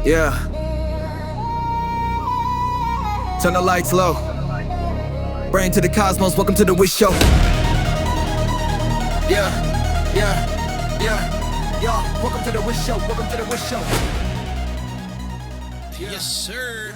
Yeah. Turn the lights low. Brain to the cosmos, welcome to the Wish Show. Yeah, welcome to the Wish Show, welcome to the Wish Show. Yes, sir.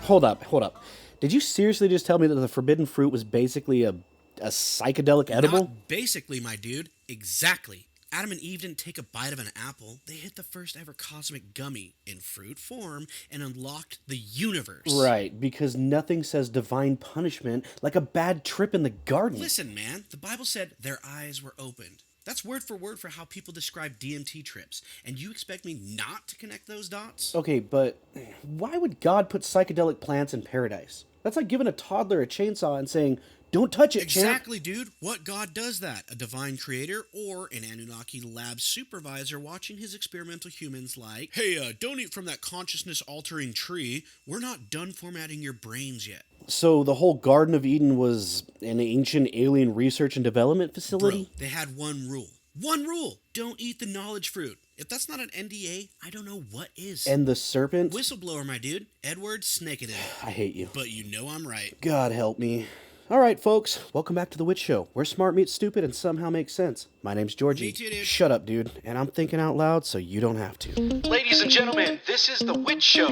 Hold up. Did you seriously just tell me that the forbidden fruit was basically a psychedelic edible? Not basically, my dude. Exactly. Adam and Eve didn't take a bite of an apple. They hit the first ever cosmic gummy in fruit form and unlocked the universe. Right, because nothing says divine punishment like a bad trip in the garden. Listen, man, the Bible said their eyes were opened. That's word for how people describe DMT trips. And you expect me not to connect those dots? Okay, but why would God put psychedelic plants in paradise? That's like giving a toddler a chainsaw and saying, "Don't touch it, champ." Exactly, dude. What God does that? A divine creator or an Anunnaki lab supervisor watching his experimental humans like, hey, don't eat from that consciousness-altering tree. We're not done formatting your brains yet. So the whole Garden of Eden was an ancient alien research and development facility? Bro, they had one rule. One rule! Don't eat the knowledge fruit. If that's not an NDA, I don't know what is. And the serpent? Whistleblower, my dude. Edward Snakeaden. I hate you. But you know I'm right. God help me. All right, folks, welcome back to The Witch Show, where smart meets stupid and somehow makes sense. My name's Georgie. Me too, dude. Shut up, dude. And I'm thinking out loud so you don't have to. Ladies and gentlemen, this is The Witch Show,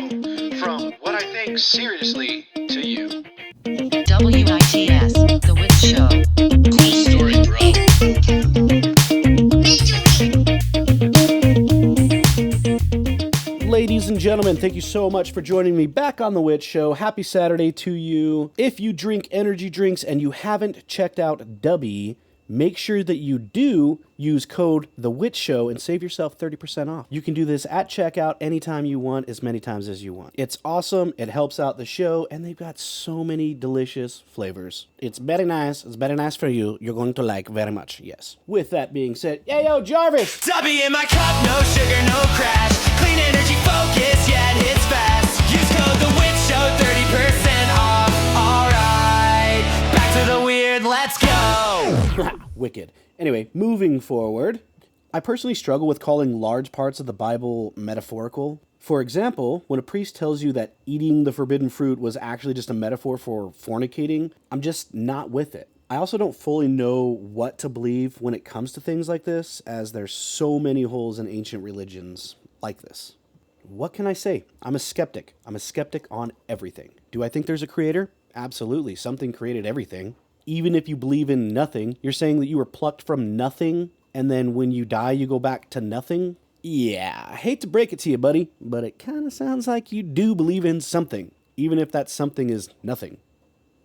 from what I think seriously to you. WITS, The Witch Show. Cool story, bro. Ladies and gentlemen, thank you so much for joining me back on The Witch Show. Happy Saturday to you. If you drink energy drinks and you haven't checked out Dubby, make sure that you do use code The Witch Show and save yourself 30% off. You can do this at checkout anytime you want, as many times as you want. It's awesome, it helps out the show, and they've got so many delicious flavors. It's very nice for you. You're going to like very much, yes. With that being said, yo, Jarvis! Dubby in my cup, no sugar, no crash. Clean energy focus, yeah, it hits fast. Use code The Witch Show, 30% off. Alright, back to the weird, let's go. Wicked. Anyway, moving forward, I personally struggle with calling large parts of the Bible metaphorical. For example, when a priest tells you that eating the forbidden fruit was actually just a metaphor for fornicating, I'm just not with it. I also don't fully know what to believe when it comes to things like this, as there's so many holes in ancient religions like this. What can I say? I'm a skeptic. I'm a skeptic on everything. Do I think there's a creator? Absolutely. Something created everything. Even if you believe in nothing, you're saying that you were plucked from nothing, and then when you die, you go back to nothing? Yeah, I hate to break it to you, buddy, but it kind of sounds like you do believe in something, even if that something is nothing.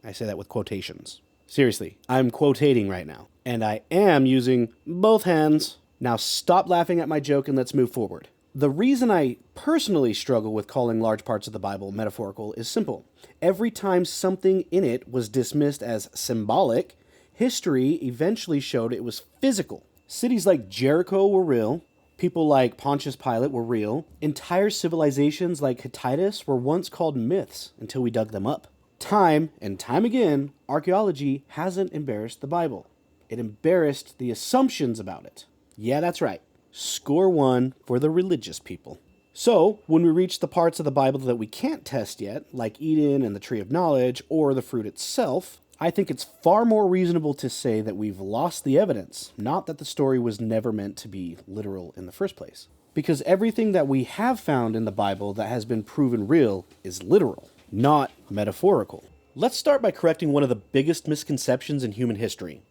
I say that with quotations. Seriously, I'm quotating right now, and I am using both hands. Now stop laughing at my joke and let's move forward. The reason I personally struggle with calling large parts of the Bible metaphorical is simple. Every time something in it was dismissed as symbolic, history eventually showed it was physical. Cities like Jericho were real. People like Pontius Pilate were real. Entire civilizations like Hittitus were once called myths until we dug them up. Time and time again, archaeology hasn't embarrassed the Bible. It embarrassed the assumptions about it. Yeah, that's right. Score one for the religious people. So, when we reach the parts of the Bible that we can't test yet, like Eden and the Tree of Knowledge, or the fruit itself, I think it's far more reasonable to say that we've lost the evidence, not that the story was never meant to be literal in the first place. Because everything that we have found in the Bible that has been proven real is literal, not metaphorical. Let's start by correcting one of the biggest misconceptions in human history.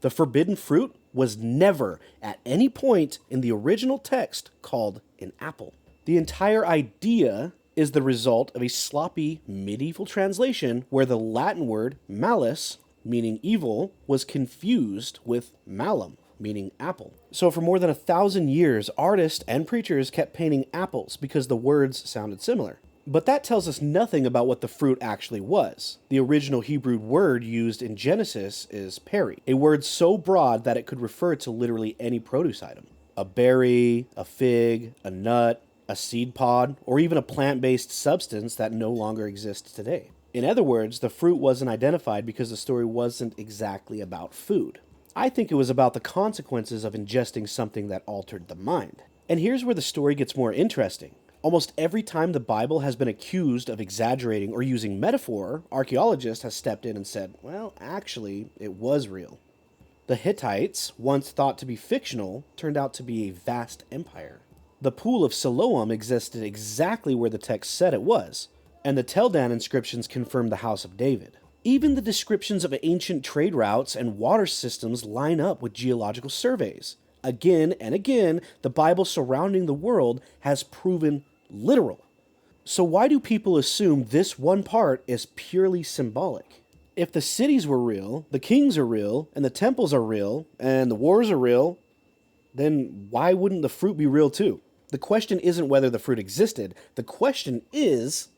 The forbidden fruit was never, at any point in the original text, called an apple. The entire idea is the result of a sloppy medieval translation where the Latin word malus, meaning evil, was confused with malum, meaning apple. So for more than 1,000 years, artists and preachers kept painting apples because the words sounded similar. But that tells us nothing about what the fruit actually was. The original Hebrew word used in Genesis is peri, a word so broad that it could refer to literally any produce item. A berry, a fig, a nut, a seed pod, or even a plant-based substance that no longer exists today. In other words, the fruit wasn't identified because the story wasn't exactly about food. I think it was about the consequences of ingesting something that altered the mind. And here's where the story gets more interesting. Almost every time the Bible has been accused of exaggerating or using metaphor, archaeologists have stepped in and said, well, actually, it was real. The Hittites, once thought to be fictional, turned out to be a vast empire. The Pool of Siloam existed exactly where the text said it was, and the Tel Dan inscriptions confirm the House of David. Even the descriptions of ancient trade routes and water systems line up with geological surveys. Again and again, the Bible surrounding the world has proven literal. So why do people assume this one part is purely symbolic? If the cities were real, the kings are real, and the temples are real, and the wars are real, then why wouldn't the fruit be real too? The question isn't whether the fruit existed. The question is,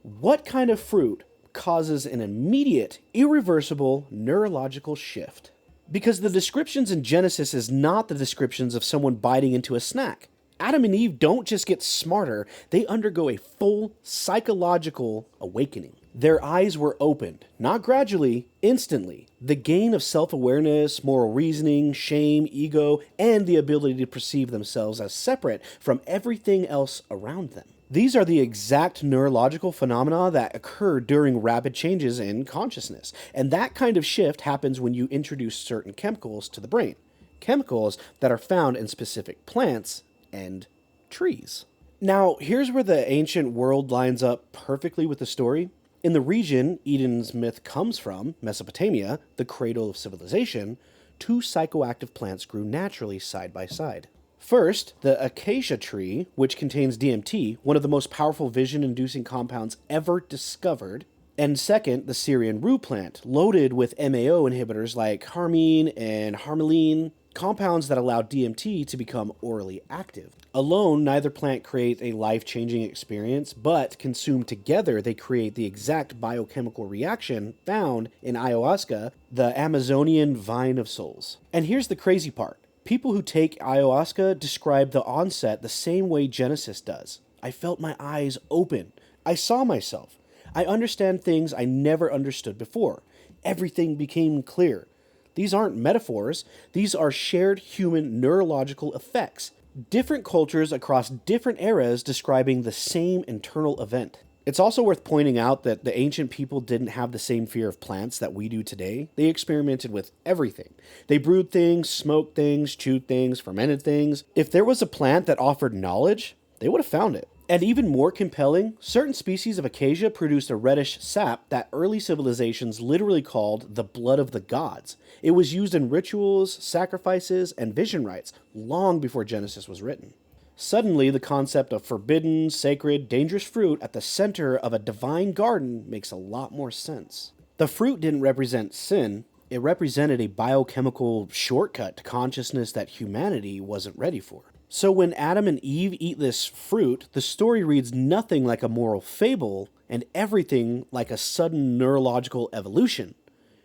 what kind of fruit causes an immediate, irreversible neurological shift? Because the descriptions in Genesis is not the descriptions of someone biting into a snack. Adam and Eve don't just get smarter, they undergo a full psychological awakening. Their eyes were opened, not gradually, instantly. The gain of self-awareness, moral reasoning, shame, ego, and the ability to perceive themselves as separate from everything else around them. These are the exact neurological phenomena that occur during rapid changes in consciousness. And that kind of shift happens when you introduce certain chemicals to the brain. Chemicals that are found in specific plants and trees. Now, here's where the ancient world lines up perfectly with the story. In the region Eden's myth comes from, Mesopotamia, the cradle of civilization, two psychoactive plants grew naturally side by side. First, the acacia tree, which contains DMT, one of the most powerful vision-inducing compounds ever discovered. And second, the Syrian rue plant, loaded with MAO inhibitors like harmine and harmaline, compounds that allow DMT to become orally active. Alone, neither plant creates a life-changing experience, but consumed together, they create the exact biochemical reaction found in ayahuasca, the Amazonian vine of souls. And here's the crazy part. People who take ayahuasca describe the onset the same way Genesis does. I felt my eyes open. I saw myself. I understand things I never understood before. Everything became clear. These aren't metaphors. These are shared human neurological effects. Different cultures across different eras describing the same internal event. It's also worth pointing out that the ancient people didn't have the same fear of plants that we do today. They experimented with everything. They brewed things, smoked things, chewed things, fermented things. If there was a plant that offered knowledge, they would have found it. And even more compelling, certain species of acacia produced a reddish sap that early civilizations literally called the blood of the gods. It was used in rituals, sacrifices, and vision rites long before Genesis was written. Suddenly, the concept of forbidden, sacred, dangerous fruit at the center of a divine garden makes a lot more sense. The fruit didn't represent sin, it represented a biochemical shortcut to consciousness that humanity wasn't ready for. So when Adam and Eve eat this fruit, the story reads nothing like a moral fable and everything like a sudden neurological evolution.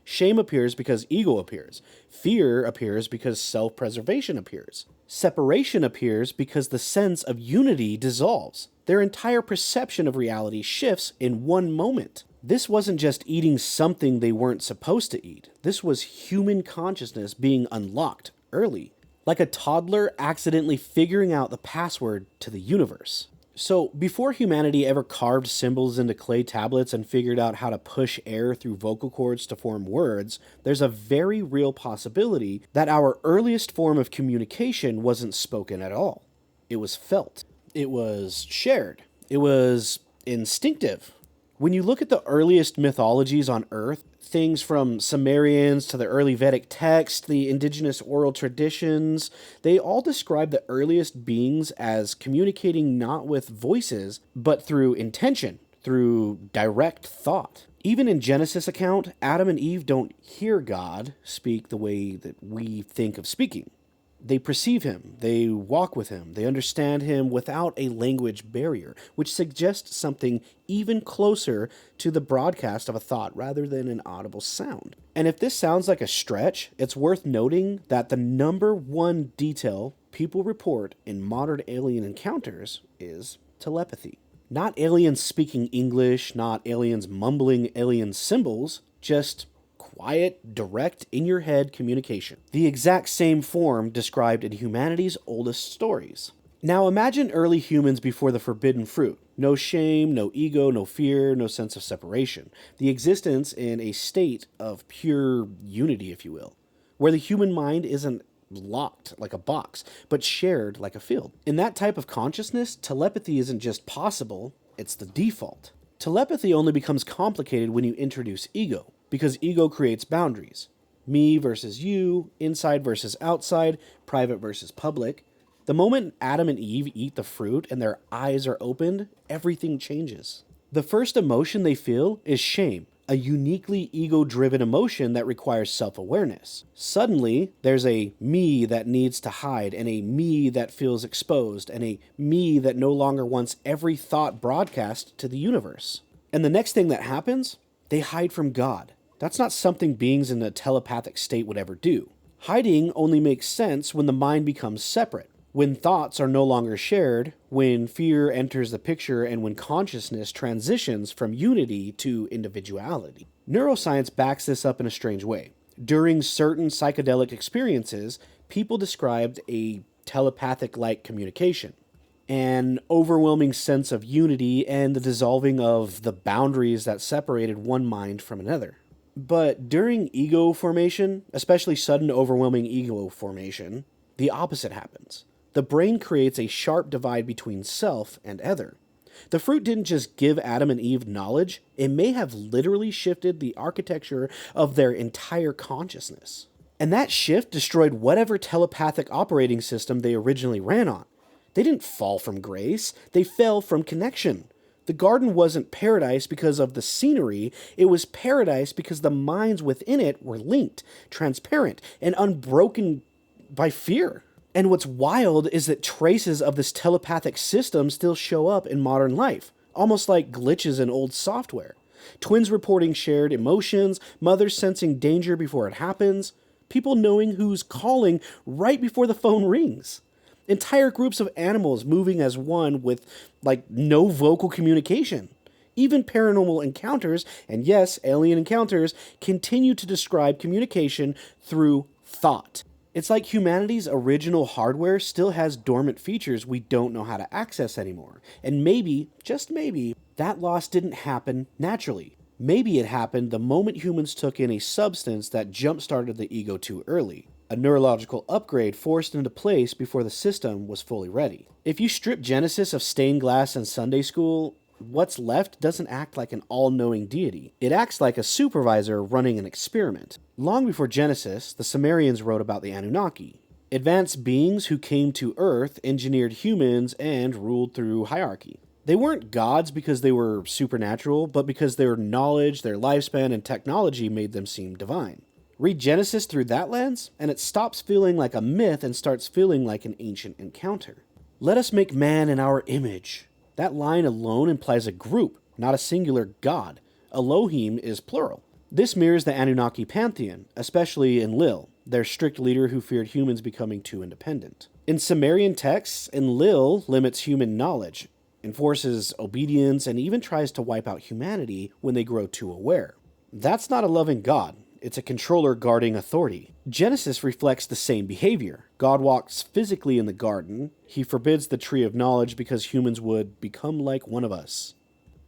Shame appears because ego appears. Fear appears because self-preservation appears. Separation appears because the sense of unity dissolves. Their entire perception of reality shifts in one moment. This wasn't just eating something they weren't supposed to eat. This was human consciousness being unlocked early. Like a toddler accidentally figuring out the password to the universe. So, before humanity ever carved symbols into clay tablets and figured out how to push air through vocal cords to form words, there's a very real possibility that our earliest form of communication wasn't spoken at all. It was felt. It was shared. It was instinctive. When you look at the earliest mythologies on Earth, things from Sumerians to the early Vedic text, the indigenous oral traditions, they all describe the earliest beings as communicating not with voices, but through intention, through direct thought. Even in Genesis account, Adam and Eve don't hear God speak the way that we think of speaking. They perceive him, they walk with him, they understand him without a language barrier, which suggests something even closer to the broadcast of a thought rather than an audible sound. And if this sounds like a stretch, it's worth noting that the number one detail people report in modern alien encounters is telepathy. Not aliens speaking English, not aliens mumbling alien symbols, just quiet, direct, in-your-head communication. The exact same form described in humanity's oldest stories. Now imagine early humans before the forbidden fruit. No shame, no ego, no fear, no sense of separation. The existence in a state of pure unity, if you will, where the human mind isn't locked like a box, but shared like a field. In that type of consciousness, telepathy isn't just possible, it's the default. Telepathy only becomes complicated when you introduce ego, because ego creates boundaries. Me versus you, inside versus outside, private versus public. The moment Adam and Eve eat the fruit and their eyes are opened, everything changes. The first emotion they feel is shame, a uniquely ego-driven emotion that requires self-awareness. Suddenly, there's a me that needs to hide, and a me that feels exposed, and a me that no longer wants every thought broadcast to the universe. And the next thing that happens, they hide from God. That's not something beings in a telepathic state would ever do. Hiding only makes sense when the mind becomes separate. When thoughts are no longer shared, when fear enters the picture, and when consciousness transitions from unity to individuality. Neuroscience backs this up in a strange way. During certain psychedelic experiences, people described a telepathic-like communication, an overwhelming sense of unity, and the dissolving of the boundaries that separated one mind from another. But during ego formation, especially sudden overwhelming ego formation, the opposite happens. The brain creates a sharp divide between self and other. The fruit didn't just give Adam and Eve knowledge, it may have literally shifted the architecture of their entire consciousness. And that shift destroyed whatever telepathic operating system they originally ran on. They didn't fall from grace, they fell from connection. The garden wasn't paradise because of the scenery, it was paradise because the minds within it were linked, transparent, and unbroken by fear. And what's wild is that traces of this telepathic system still show up in modern life, almost like glitches in old software. Twins reporting shared emotions, mothers sensing danger before it happens, people knowing who's calling right before the phone rings. Entire groups of animals moving as one with, no vocal communication. Even paranormal encounters, and yes, alien encounters, continue to describe communication through thought. It's like humanity's original hardware still has dormant features we don't know how to access anymore. And maybe, just maybe, that loss didn't happen naturally. Maybe it happened the moment humans took in a substance that jump-started the ego too early. A neurological upgrade forced into place before the system was fully ready. If you strip Genesis of stained glass and Sunday school, what's left doesn't act like an all-knowing deity. It acts like a supervisor running an experiment. Long before Genesis, the Sumerians wrote about the Anunnaki, advanced beings who came to Earth, engineered humans, and ruled through hierarchy. They weren't gods because they were supernatural, but because their knowledge, their lifespan, and technology made them seem divine. Read Genesis through that lens, and it stops feeling like a myth and starts feeling like an ancient encounter. Let us make man in our image. That line alone implies a group, not a singular god. Elohim is plural. This mirrors the Anunnaki pantheon, especially Enlil, their strict leader who feared humans becoming too independent. In Sumerian texts, Enlil limits human knowledge, enforces obedience, and even tries to wipe out humanity when they grow too aware. That's not a loving god. It's a controller guarding authority. Genesis reflects the same behavior. God walks physically in the garden. He forbids the tree of knowledge because humans would become like one of us.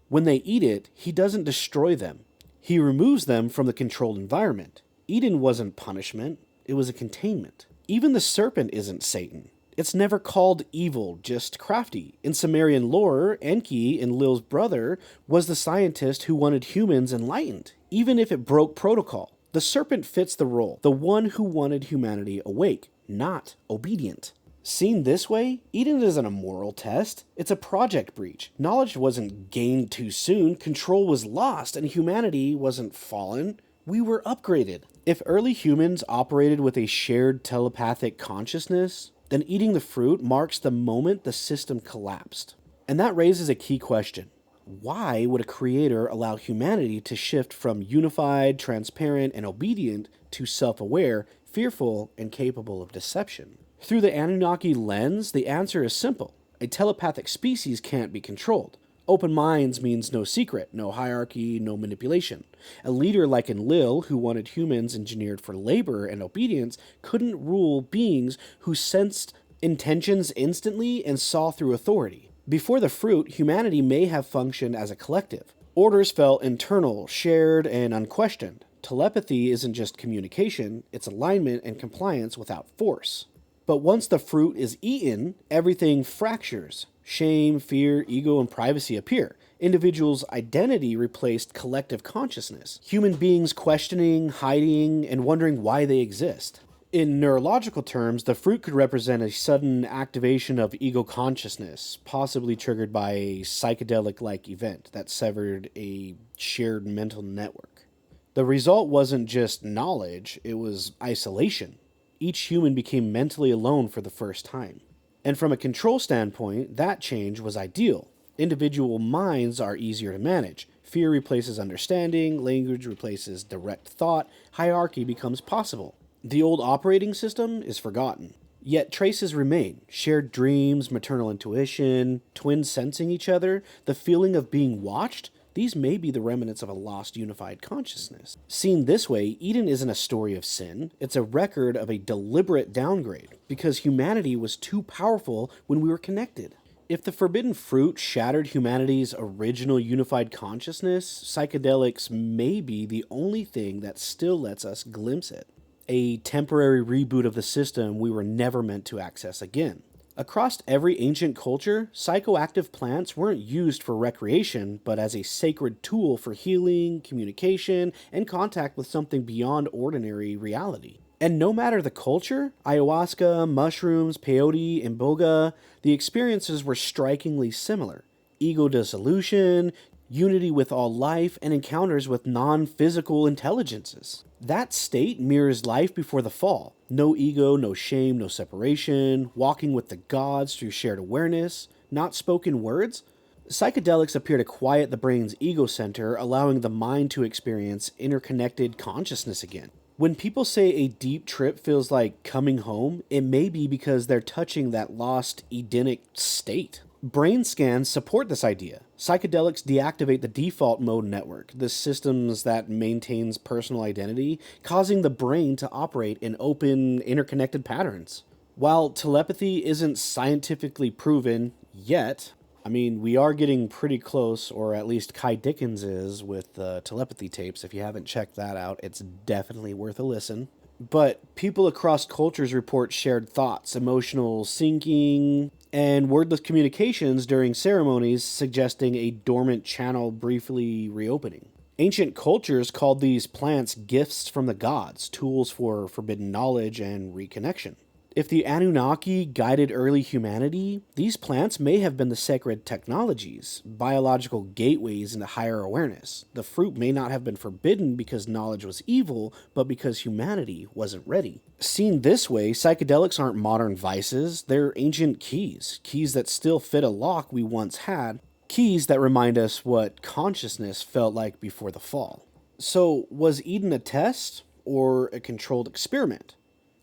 When they eat it, he doesn't destroy them. He removes them from the controlled environment. Eden wasn't punishment, it was a containment. Even the serpent isn't Satan. It's never called evil, just crafty. In Sumerian lore, Enki, Enlil's brother, was the scientist who wanted humans enlightened, even if it broke protocol. The serpent fits the role, the one who wanted humanity awake, not obedient. Seen this way, Eden isn't a moral test, it's a project breach. Knowledge wasn't gained too soon, control was lost, and humanity wasn't fallen. We were upgraded. If early humans operated with a shared telepathic consciousness, then eating the fruit marks the moment the system collapsed. And that raises a key question. Why would a creator allow humanity to shift from unified, transparent, and obedient to self-aware, fearful, and capable of deception? Through the Anunnaki lens, the answer is simple. A telepathic species can't be controlled. Open minds means no secret, no hierarchy, no manipulation. A leader like Enlil, who wanted humans engineered for labor and obedience, couldn't rule beings who sensed intentions instantly and saw through authority. Before the fruit, humanity may have functioned as a collective. Orders felt internal, shared, and unquestioned. Telepathy isn't just communication, it's alignment and compliance without force. But once the fruit is eaten, everything fractures. Shame, fear, ego, and privacy appear. Individuals' identity replaced collective consciousness. Human beings questioning, hiding, and wondering why they exist. In neurological terms, the fruit could represent a sudden activation of ego consciousness, possibly triggered by a psychedelic-like event that severed a shared mental network. The result wasn't just knowledge, it was isolation. Each human became mentally alone for the first time. And from a control standpoint, that change was ideal. Individual minds are easier to manage. Fear replaces understanding, language replaces direct thought, hierarchy becomes possible. The old operating system is forgotten. Yet traces remain. Shared dreams, maternal intuition, twins sensing each other, the feeling of being watched. These may be the remnants of a lost unified consciousness. Seen this way, Eden isn't a story of sin. It's a record of a deliberate downgrade, because humanity was too powerful when we were connected. If the forbidden fruit shattered humanity's original unified consciousness, psychedelics may be the only thing that still lets us glimpse it. A temporary reboot of the system we were never meant to access again. Across every ancient culture, psychoactive plants weren't used for recreation, but as a sacred tool for healing, communication, and contact with something beyond ordinary reality. And no matter the culture, ayahuasca, mushrooms, peyote, iboga, the experiences were strikingly similar. Ego dissolution, unity with all life, and encounters with non-physical intelligences. That state mirrors life before the fall. No ego, no shame, no separation, walking with the gods through shared awareness, not spoken words. Psychedelics appear to quiet the brain's ego center, allowing the mind to experience interconnected consciousness again. When people say a deep trip feels like coming home, it may be because they're touching that lost Edenic state. Brain scans support this idea. Psychedelics deactivate the default mode network, the systems that maintains personal identity, causing the brain to operate in open, interconnected patterns. While telepathy isn't scientifically proven yet, we are getting pretty close, or at least Kai Dickens is with telepathy tapes. If you haven't checked that out, it's definitely worth a listen. But people across cultures report shared thoughts, emotional syncing, and wordless communications during ceremonies, suggesting a dormant channel briefly reopening. Ancient cultures called these plants gifts from the gods, tools for forbidden knowledge and reconnection. If the Anunnaki guided early humanity, these plants may have been the sacred technologies, biological gateways into higher awareness. The fruit may not have been forbidden because knowledge was evil, but because humanity wasn't ready. Seen this way, psychedelics aren't modern vices, they're ancient keys that still fit a lock we once had, keys that remind us what consciousness felt like before the fall. So, was Eden a test or a controlled experiment?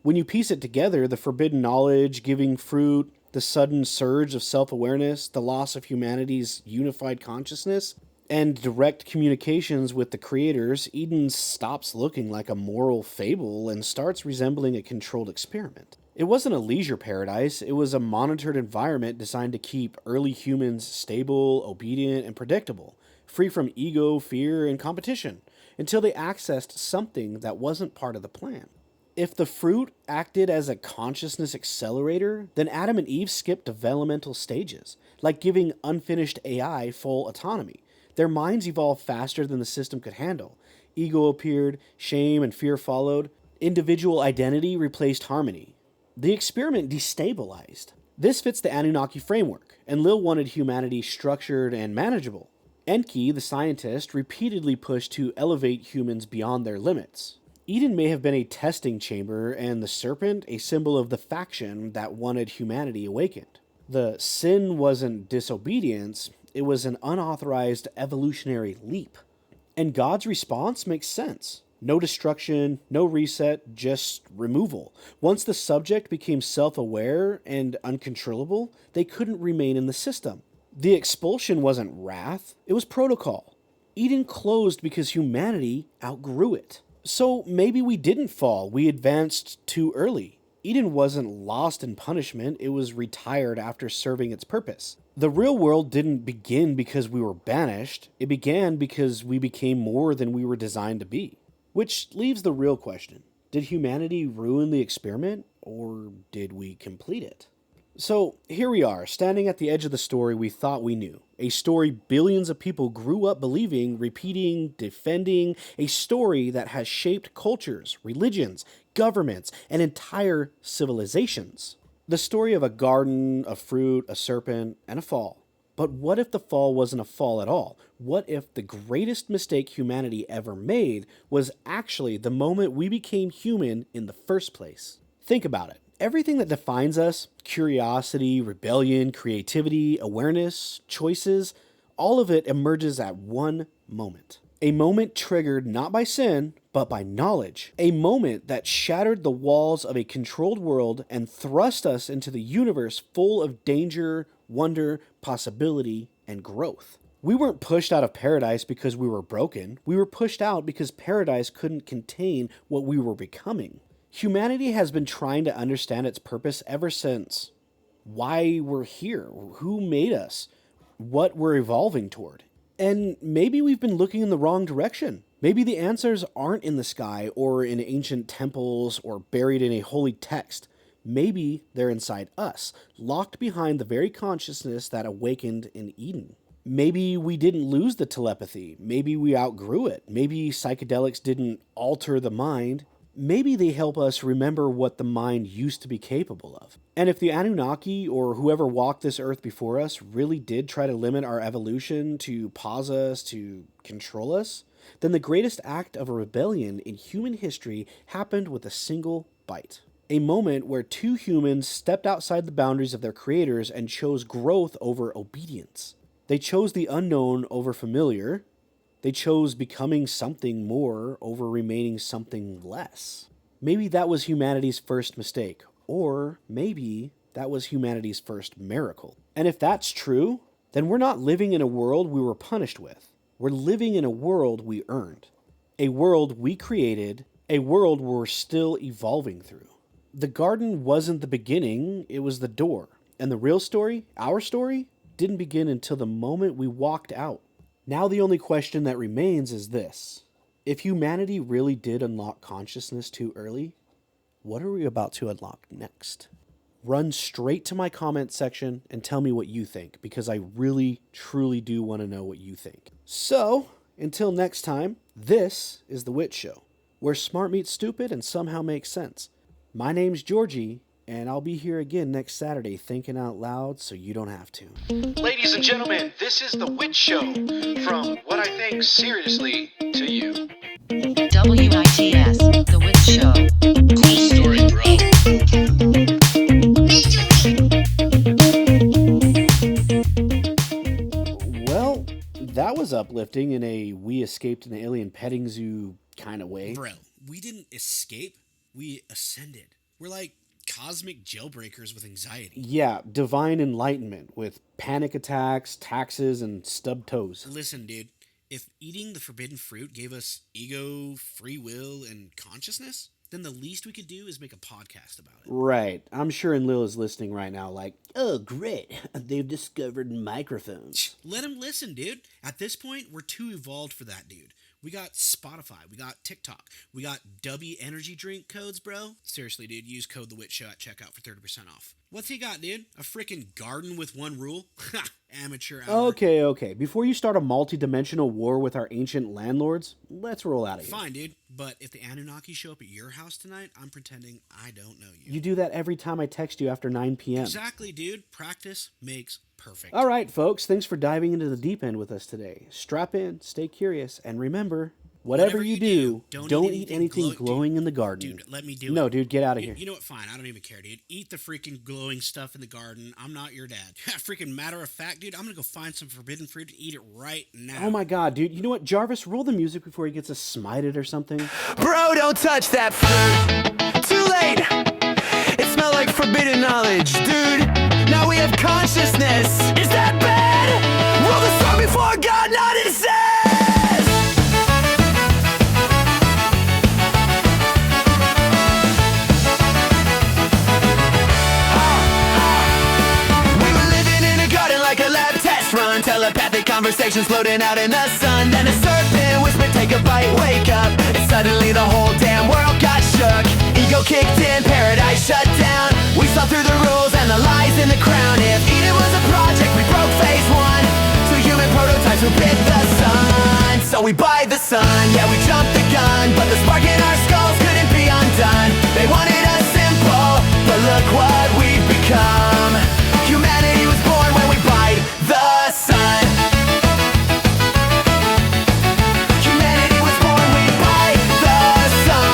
When you piece it together, the forbidden knowledge, giving fruit, the sudden surge of self-awareness, the loss of humanity's unified consciousness, and direct communications with the creators, Eden stops looking like a moral fable and starts resembling a controlled experiment. It wasn't a leisure paradise, it was a monitored environment designed to keep early humans stable, obedient, and predictable, free from ego, fear, and competition, until they accessed something that wasn't part of the plan. If the fruit acted as a consciousness accelerator, then Adam and Eve skipped developmental stages, like giving unfinished AI full autonomy. Their minds evolved faster than the system could handle. Ego appeared, shame and fear followed, individual identity replaced harmony. The experiment destabilized. This fits the Anunnaki framework, and Lil wanted humanity structured and manageable. Enki, the scientist, repeatedly pushed to elevate humans beyond their limits. Eden may have been a testing chamber, and the serpent a symbol of the faction that wanted humanity awakened. The sin wasn't disobedience, it was an unauthorized evolutionary leap. And God's response makes sense. No destruction, no reset, just removal. Once the subject became self-aware and uncontrollable, they couldn't remain in the system. The expulsion wasn't wrath, it was protocol. Eden closed because humanity outgrew it. So maybe we didn't fall, we advanced too early. Eden wasn't lost in punishment, it was retired after serving its purpose. The real world didn't begin because we were banished, it began because we became more than we were designed to be. Which leaves the real question. Did humanity ruin the experiment, or did we complete it? So here we are, standing at the edge of the story we thought we knew. A story billions of people grew up believing, repeating, defending, a story that has shaped cultures, religions, governments, and entire civilizations. The story of a garden, a fruit, a serpent, and a fall. But what if the fall wasn't a fall at all? What if the greatest mistake humanity ever made was actually the moment we became human in the first place? Think about it. Everything that defines us, curiosity, rebellion, creativity, awareness, choices, all of it emerges at one moment. A moment triggered not by sin, but by knowledge. A moment that shattered the walls of a controlled world and thrust us into the universe full of danger, wonder, possibility, and growth. We weren't pushed out of paradise because we were broken. We were pushed out because paradise couldn't contain what we were becoming. Humanity has been trying to understand its purpose ever since. Why we're here, who made us, what we're evolving toward. And maybe we've been looking in the wrong direction. Maybe the answers aren't in the sky or in ancient temples or buried in a holy text. Maybe they're inside us, locked behind the very consciousness that awakened in Eden. Maybe we didn't lose the telepathy. Maybe we outgrew it. Maybe psychedelics didn't alter the mind. Maybe they help us remember what the mind used to be capable of. And if the Anunnaki or whoever walked this earth before us really did try to limit our evolution, to pause us, to control us, then the greatest act of a rebellion in human history happened with a single bite. A moment where two humans stepped outside the boundaries of their creators and chose growth over obedience. They chose the unknown over familiar. They chose becoming something more over remaining something less. Maybe that was humanity's first mistake, or maybe that was humanity's first miracle. And if that's true, then we're not living in a world we were punished with. We're living in a world we earned. A world we created, a world we're still evolving through. The garden wasn't the beginning, it was the door. And the real story, our story, didn't begin until the moment we walked out. Now the only question that remains is this. If humanity really did unlock consciousness too early, what are we about to unlock next? Run straight to my comment section and tell me what you think, because I really, truly do want to know what you think. So, until next time, this is The Wit Show, where smart meets stupid and somehow makes sense. My name's Georgie, and I'll be here again next Saturday thinking out loud so you don't have to. Ladies and gentlemen, this is The Witch Show, from what I think seriously to you. WITS, The Wit Show. Cool story, bro. Well, that was uplifting in a we escaped an alien petting zoo kind of way. Bro, we didn't escape, we ascended. We're like cosmic jailbreakers with anxiety. Yeah, divine enlightenment with panic attacks, taxes, and stubbed toes. Listen, dude, if eating the forbidden fruit gave us ego, free will, and consciousness, then the least we could do is make a podcast about it. Right. I'm sure Enlil is listening right now like, oh, great. They've discovered microphones. Let him listen, dude. At this point, we're too evolved for that, dude. We got Spotify, we got TikTok, we got W energy drink codes, bro. Seriously, dude, use code TheWitchShow at checkout for 30% off. What's he got, dude? A freaking garden with one rule? Ha! Amateur hour. Okay. Before you start a multi-dimensional war with our ancient landlords, let's roll out of here. Fine, dude. But if the Anunnaki show up at your house tonight, I'm pretending I don't know you. You do that every time I text you after 9 p.m. Exactly, dude. Practice makes perfect. All right, folks. Thanks for diving into the deep end with us today. Strap in, stay curious, and remember, whatever you do, don't eat anything glowing in the garden. Dude, let me do it. No, dude, get out of here. You know what? Fine. I don't even care, dude. Eat the freaking glowing stuff in the garden. I'm not your dad. Freaking matter of fact, dude, I'm going to go find some forbidden fruit and eat it right now. Oh my god, dude. You know what? Jarvis, roll the music before he gets us smited or something. Bro, don't touch that fruit. Too late. It smelled like forbidden knowledge, dude. Now we have consciousness. Is that bad? Roll the song before God, not insane. conversations floating out in the sun. Then a serpent whispered, take a bite, wake up. And suddenly the whole damn world got shook. Ego kicked in, paradise shut down. We saw through the rules and the lies in the crown. If Eden was a project, we broke phase one. Two human prototypes who bit the sun. So we buy the sun, yeah, we jumped the gun. But the spark in our skulls couldn't be undone. They wanted us simple, but look what we've become. Humanity was born when we bite the sun. Humanity was born, we bite the sun.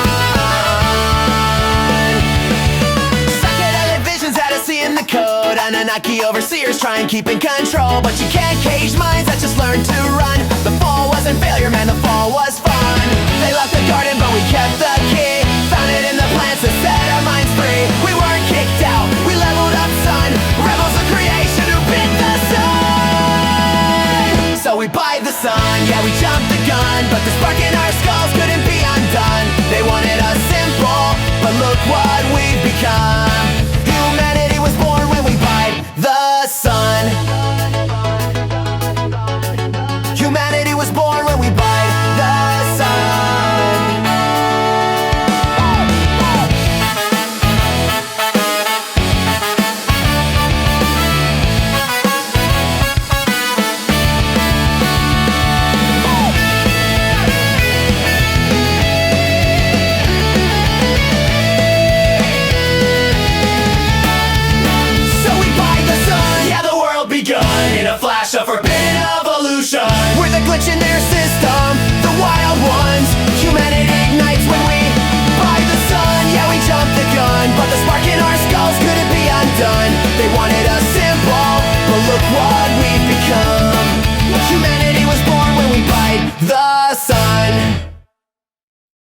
Psychedelic visions had us seeing the code. Anunnaki overseers try and keep in control, but you can't cage minds that just learn to run. The fall wasn't failure, man, the fall was fun. They locked the garden, but we kept the key. Found it in the plants that said